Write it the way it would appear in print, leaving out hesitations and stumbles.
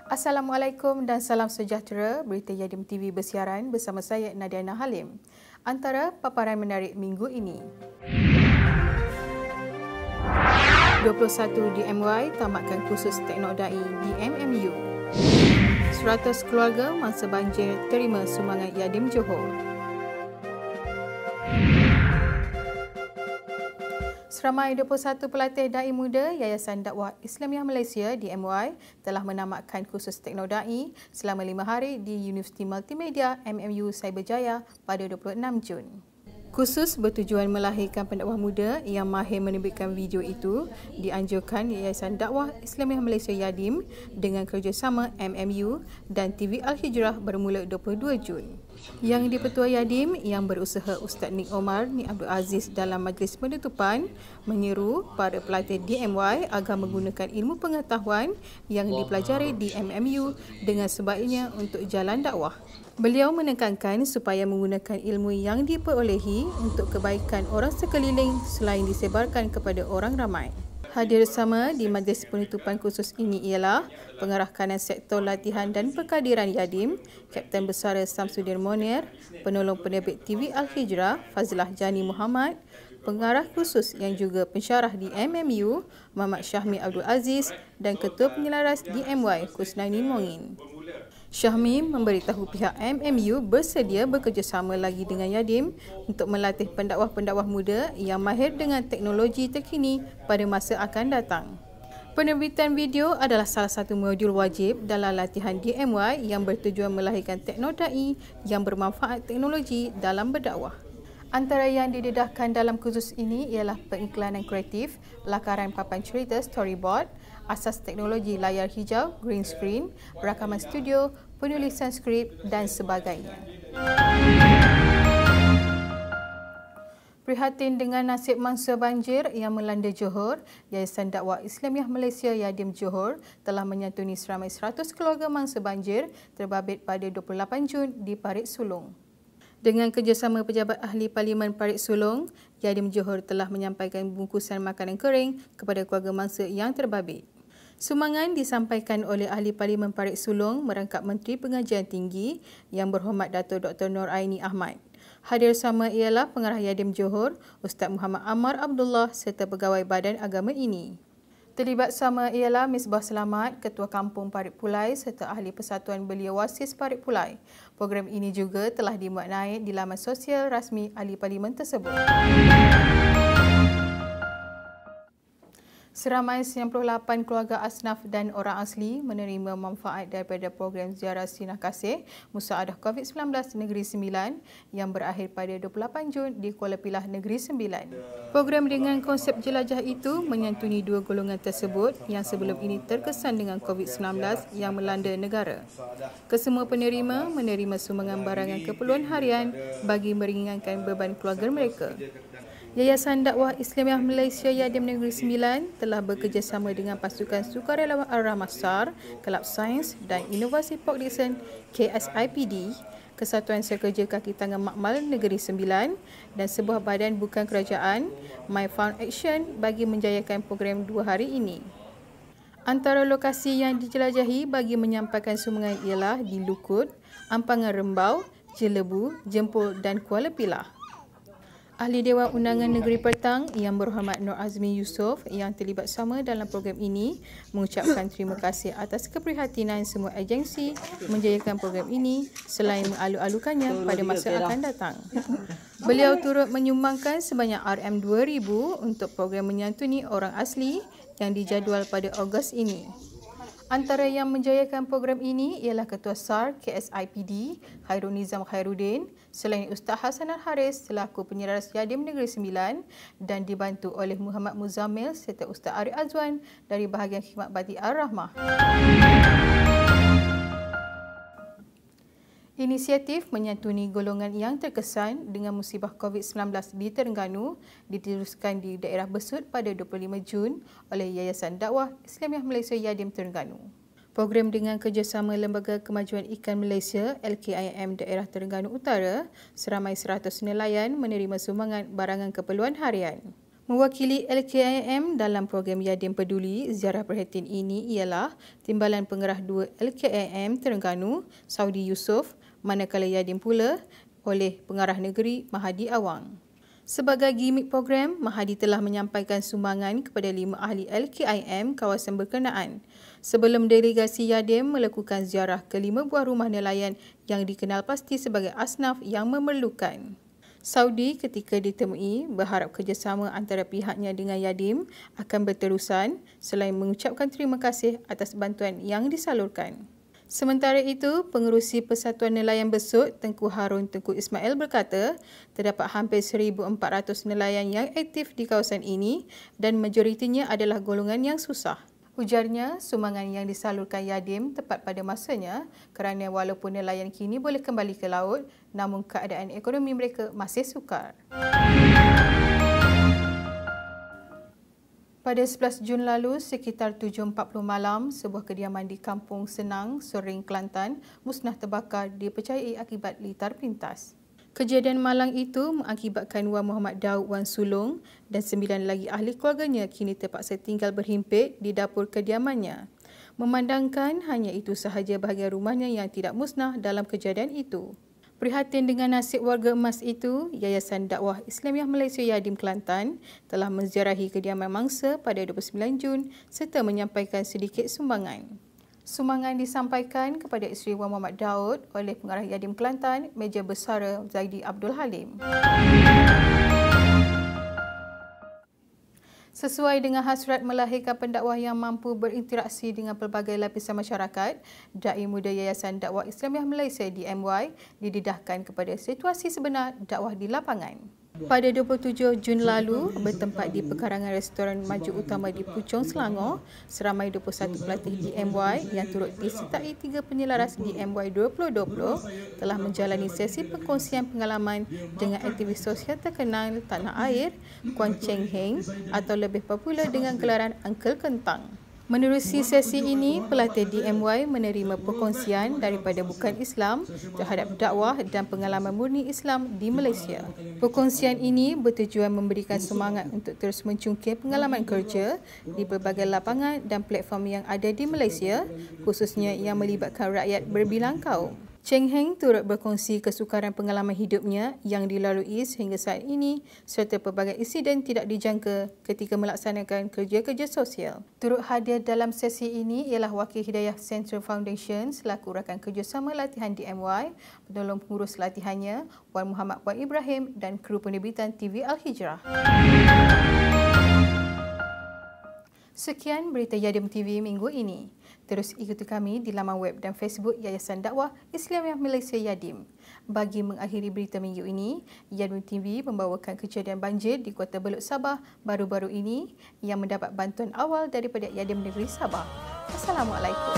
Assalamualaikum dan salam sejahtera. Berita Yadim TV bersiaran bersama saya Nadiana Halim. Antara paparan menarik minggu ini. 21 DMY tamatkan kursus teknodai di MMU. 100 keluarga mangsa banjir terima sumbangan Yadim Johor. Seramai 21 pelatih dai muda Yayasan Dakwah Islamiah Malaysia DMY telah menamatkan kursus teknodai selama 5 hari di Universiti Multimedia MMU Cyberjaya pada 26 Jun. Kursus bertujuan melahirkan pendakwah muda yang mahir menerbitkan video itu dianjurkan Yayasan Dakwah Islamiah Malaysia Yadim dengan kerjasama MMU dan TV Al-Hijrah bermula 22 Jun. Yang di-Pertua Yadim yang berusaha Ustaz Nik Omar Nik Abdul Aziz dalam majlis penutupan menyeru para pelatih DMY agar menggunakan ilmu pengetahuan yang dipelajari di MMU dengan sebaiknya untuk jalan dakwah. Beliau menekankan supaya menggunakan ilmu yang diperolehi untuk kebaikan orang sekeliling selain disebarkan kepada orang ramai. Hadir bersama di majlis penutupan khusus ini ialah Pengarah Kanan Sektor Latihan dan Perkadiran Yadim, Kapten Besara Samsudin Monir, Penolong Penerbit TV Al-Hijrah Fazilah Jani Muhammad, Pengarah Khusus yang juga pensyarah di MMU Muhammad Syahmi Abdul Aziz dan Ketua Penyelaras DMY Kusnaini Mongin. Syahmi memberitahu pihak MMU bersedia bekerjasama lagi dengan Yadim untuk melatih pendakwah-pendakwah muda yang mahir dengan teknologi terkini pada masa akan datang. Penerbitan video adalah salah satu modul wajib dalam latihan DMY yang bertujuan melahirkan teknodai yang bermanfaat teknologi dalam berdakwah. Antara yang didedahkan dalam kursus ini ialah pengiklanan kreatif, lakaran papan cerita storyboard, asas teknologi layar hijau, green screen, rakaman studio, penulisan skrip dan sebagainya. Prihatin dengan nasib mangsa banjir yang melanda Johor, Yayasan Dakwah Islamiah Malaysia Yadim Johor telah menyantuni seramai 100 keluarga mangsa banjir terbabit pada 28 Jun di Parit Sulong. Dengan kerjasama pejabat ahli Parlimen Parit Sulong, Yadim Johor telah menyampaikan bungkusan makanan kering kepada keluarga mangsa yang terbabit. Sumbangan disampaikan oleh ahli Parlimen Parit Sulong merangkap Menteri Pengajian Tinggi Yang Berhormat Dato' Dr. Nur Aini Ahmad. Hadir sama ialah Pengarah Yadim Johor, Ustaz Muhammad Ammar Abdullah serta pegawai badan agama ini. Terlibat sama ialah Misbah Selamat, Ketua Kampung Parit Pulai serta Ahli Persatuan Belia Wasis Parit Pulai. Program ini juga telah dimuat naik di laman sosial rasmi ahli parlimen tersebut. Seramai 98 keluarga asnaf dan orang asli menerima manfaat daripada program ziarah Sinah Kasih Musaadah COVID-19 Negeri Sembilan yang berakhir pada 28 Jun di Kuala Pilah Negeri Sembilan. Program dengan konsep jelajah itu menyantuni dua golongan tersebut yang sebelum ini terkesan dengan COVID-19 yang melanda negara. Kesemua penerima menerima sumbangan barangan keperluan harian bagi meringankan beban keluarga mereka. Yayasan Dakwah Islamiah Malaysia Yadim Negeri Sembilan telah bekerjasama dengan pasukan Sukarelawan Ar-Rahmah SAR, Kelab Sains dan Inovasi Port Dickson KSIPD, Kesatuan Sekerja Kaki Tangan Makmal Negeri Sembilan dan sebuah badan bukan kerajaan My Fund Action bagi menjayakan program 2 hari ini. Antara lokasi yang dijelajahi bagi menyampaikan sumbangan ialah di Lukut, Ampangan Rembau, Jelebu, Jempol dan Kuala Pilah. Ahli Dewan Undangan Negeri Pertang Yang Berhormat Nur Azmi Yusof yang terlibat sama dalam program ini mengucapkan terima kasih atas keprihatinan semua agensi menjayakan program ini selain mengalu-alukannya pada masa akan datang. Beliau turut menyumbangkan sebanyak RM2,000 untuk program menyantuni orang asli yang dijadual pada Ogos ini. Antara yang menjayakan program ini ialah Ketua SAR KSIPD Khairul Nizam Khairuddin, selain Ustaz Hasan Al-Haris selaku Penyelaras Yadim Negeri Sembilan dan dibantu oleh Muhammad Muzammil serta Ustaz Arif Azwan dari bahagian khidmat Badi Ar-Rahmah. Inisiatif menyantuni golongan yang terkesan dengan musibah COVID-19 di Terengganu diteruskan di daerah Besut pada 25 Jun oleh Yayasan Dakwah Islamiah Malaysia Yadim Terengganu. Program dengan kerjasama Lembaga Kemajuan Ikan Malaysia LKIM Daerah Terengganu Utara, seramai 100 nelayan menerima sumbangan barangan keperluan harian. Mewakili LKIM dalam program Yadim Peduli, ziarah perhatian ini ialah Timbalan Pengerah 2 LKIM Terengganu, Saudi Yusof, manakala Yadim pula oleh Pengarah Negeri Mahadi Awang. Sebagai gimik program, Mahadi telah menyampaikan sumbangan kepada 5 ahli LKIM kawasan berkenaan sebelum delegasi Yadim melakukan ziarah ke 5 buah rumah nelayan yang dikenal pasti sebagai asnaf yang memerlukan. Saudi ketika ditemui berharap kerjasama antara pihaknya dengan Yadim akan berterusan selain mengucapkan terima kasih atas bantuan yang disalurkan. Sementara itu, Pengerusi Persatuan Nelayan Besut Tengku Harun Tengku Ismail berkata terdapat hampir 1,400 nelayan yang aktif di kawasan ini dan majoritinya adalah golongan yang susah. Ujarnya, sumbangan yang disalurkan Yadim tepat pada masanya kerana walaupun nelayan kini boleh kembali ke laut, namun keadaan ekonomi mereka masih sukar. Pada 11 Jun lalu, sekitar 7.40 malam, sebuah kediaman di Kampung Senang, Soreng, Kelantan musnah terbakar dipercayai akibat litar pintas. Kejadian malang itu mengakibatkan Wan Muhammad Daud Wan Sulong dan 9 lagi ahli keluarganya kini terpaksa tinggal berhimpit di dapur kediamannya. Memandangkan hanya itu sahaja bahagian rumahnya yang tidak musnah dalam kejadian itu. Prihatin dengan nasib warga emas itu, Yayasan Dakwah Islamiah Malaysia Yadim Kelantan telah menziarahi kediaman mangsa pada 29 Jun serta menyampaikan sedikit sumbangan. Sumbangan disampaikan kepada isteri Wan Muhammad Daud oleh Pengarah Yadim Kelantan, Meja Besara Zaidi Abdul Halim. Sesuai dengan hasrat melahirkan pendakwah yang mampu berinteraksi dengan pelbagai lapisan masyarakat, Dai Muda Yayasan Dakwah Islamiah Malaysia DMY didedahkan kepada situasi sebenar dakwah di lapangan. Pada 27 Jun lalu, bertempat di pekarangan restoran Maju Utama di Puchong, Selangor, seramai 21 pelatih DMY yang turut disertai 3 penyelaras DMY 2020 telah menjalani sesi perkongsian pengalaman dengan aktivis sosial terkenal tanah air, Kuan Cheng Heng atau lebih popular dengan gelaran Uncle Kentang. Menerusi sesi ini, pelatih DMY menerima perkongsian daripada bukan Islam terhadap dakwah dan pengalaman murni Islam di Malaysia. Perkongsian ini bertujuan memberikan semangat untuk terus mencungkil pengalaman kerja di berbagai lapangan dan platform yang ada di Malaysia, khususnya yang melibatkan rakyat berbilang kaum. Cheng Heng turut berkongsi kesukaran pengalaman hidupnya yang dilalui sehingga saat ini serta pelbagai insiden tidak dijangka ketika melaksanakan kerja-kerja sosial. Turut hadir dalam sesi ini ialah Wakil Hidayah Central Foundation selaku rakan kerjasama latihan DMY, penolong pengurus latihannya Wan Muhammad Wan Ibrahim dan kru penerbitan TV Al-Hijrah. Sekian berita Yadim TV minggu ini. Terus ikuti kami di laman web dan Facebook Yayasan Dakwah Islamiah Malaysia Yadim. Bagi mengakhiri berita minggu ini, Yadim TV membawakan kejadian banjir di Kota Belud, Sabah baru-baru ini yang mendapat bantuan awal daripada Yadim Negeri Sabah. Assalamualaikum.